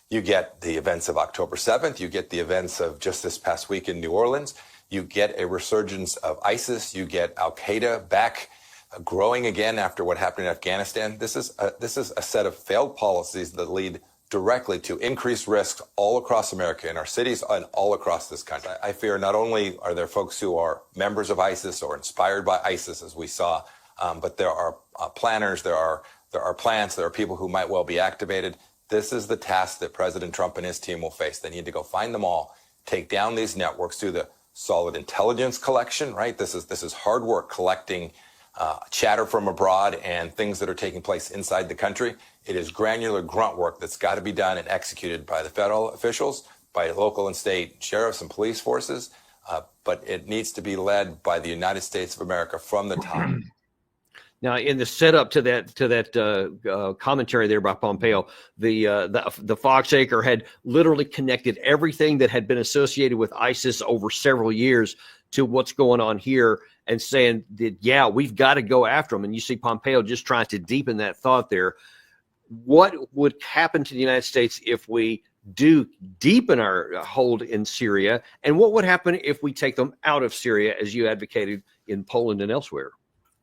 you get the events of October 7th. You get the events of just this past week in New Orleans. You get a resurgence of ISIS. You get Al-Qaeda back growing again after what happened in Afghanistan. This is a set of failed policies that lead directly to increased risks all across America, in our cities and all across this country. I fear not only are there folks who are members of ISIS or inspired by ISIS, as we saw, but there are planners, there are plans, there are people who might well be activated. This is the task that President Trump and his team will face. They need to go find them all take down these networks through the solid intelligence collection, right? This is hard work collecting chatter from abroad and things that are taking place inside the country. It is granular grunt work that's got to be done and executed by the federal officials, by local and state sheriffs and police forces, but it needs to be led by the United States of America from the top. Now, in the setup to that commentary there by Pompeo, the Foxacre had literally connected everything that had been associated with ISIS over several years to what's going on here, and saying that, yeah, we've got to go after them. And you see Pompeo just trying to deepen that thought there. What would happen to the United States if we do deepen our hold in Syria? And what would happen if we take them out of Syria, as you advocated in Poland and elsewhere?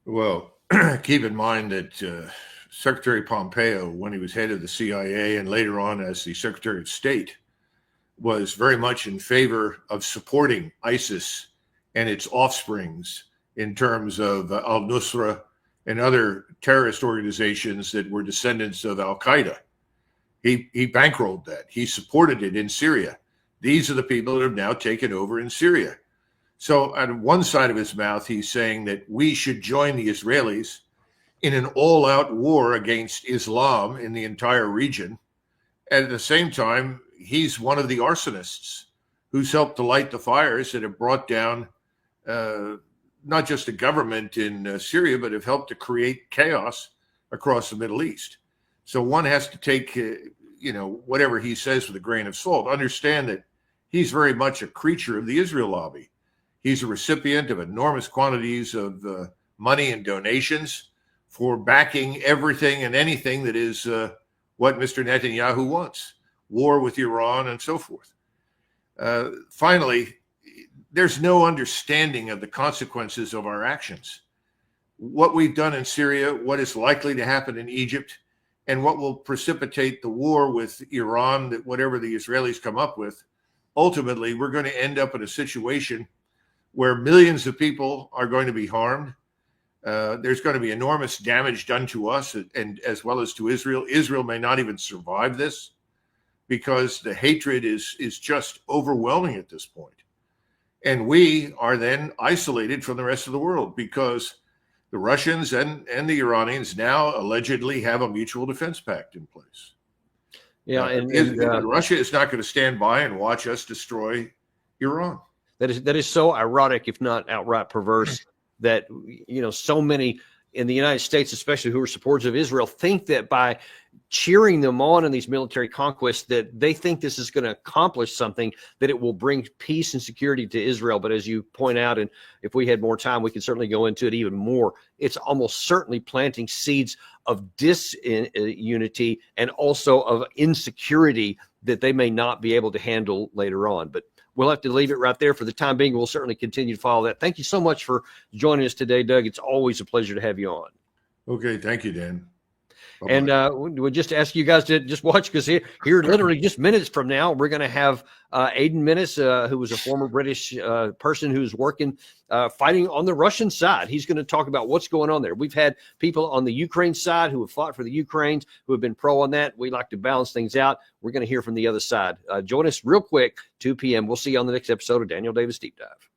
Well, keep in mind that Secretary Pompeo, when he was head of the CIA and later on as the Secretary of State, was very much in favor of supporting ISIS and its offsprings in terms of al-Nusra and other terrorist organizations that were descendants of al-Qaeda. He bankrolled that. He supported it in Syria. These are the people that have now taken over in Syria. So on one side of his mouth, he's saying that we should join the Israelis in an all-out war against Islam in the entire region. And at the same time, he's one of the arsonists who's helped to light the fires that have brought down not just a government in Syria, but have helped to create chaos across the Middle East. So one has to take, whatever he says with a grain of salt. Understand that he's very much a creature of the Israel lobby. He's a recipient of enormous quantities of money and donations for backing everything and anything that is what Mr. Netanyahu wants, war with Iran and so forth. Finally, there's no understanding of the consequences of our actions. What we've done in Syria, what is likely to happen in Egypt, and what will precipitate the war with Iran, that whatever the Israelis come up with, ultimately we're going to end up in a situation where millions of people are going to be harmed. There's going to be enormous damage done to us and as well as to Israel. Israel may not even survive this because the hatred is just overwhelming at this point. And we are then isolated from the rest of the world because the Russians and the Iranians now allegedly have a mutual defense pact in place. Yeah, Russia is not going to stand by and watch us destroy Iran. That is so ironic, if not outright perverse, that so many in the United States, especially who are supporters of Israel, think that by cheering them on in these military conquests, that they think this is going to accomplish something, that it will bring peace and security to Israel. But as you point out, and if we had more time, we could certainly go into it even more, it's almost certainly planting seeds of disunity and also of insecurity that they may not be able to handle later on. But we'll have to leave it right there for the time being. We'll certainly continue to follow that. Thank you so much for joining us today, Doug. It's always a pleasure to have you on. Okay. Thank you, Dan. Bye-bye. And we'll just ask you guys to just watch, because here literally just minutes from now, we're going to have Aidan Minnis, who was a former British person who's working, fighting on the Russian side. He's going to talk about what's going on there. We've had people on the Ukraine side who have fought for the Ukrainians, who have been pro on that. We like to balance things out. We're going to hear from the other side. Join us real quick, 2 p.m. We'll see you on the next episode of Daniel Davis Deep Dive.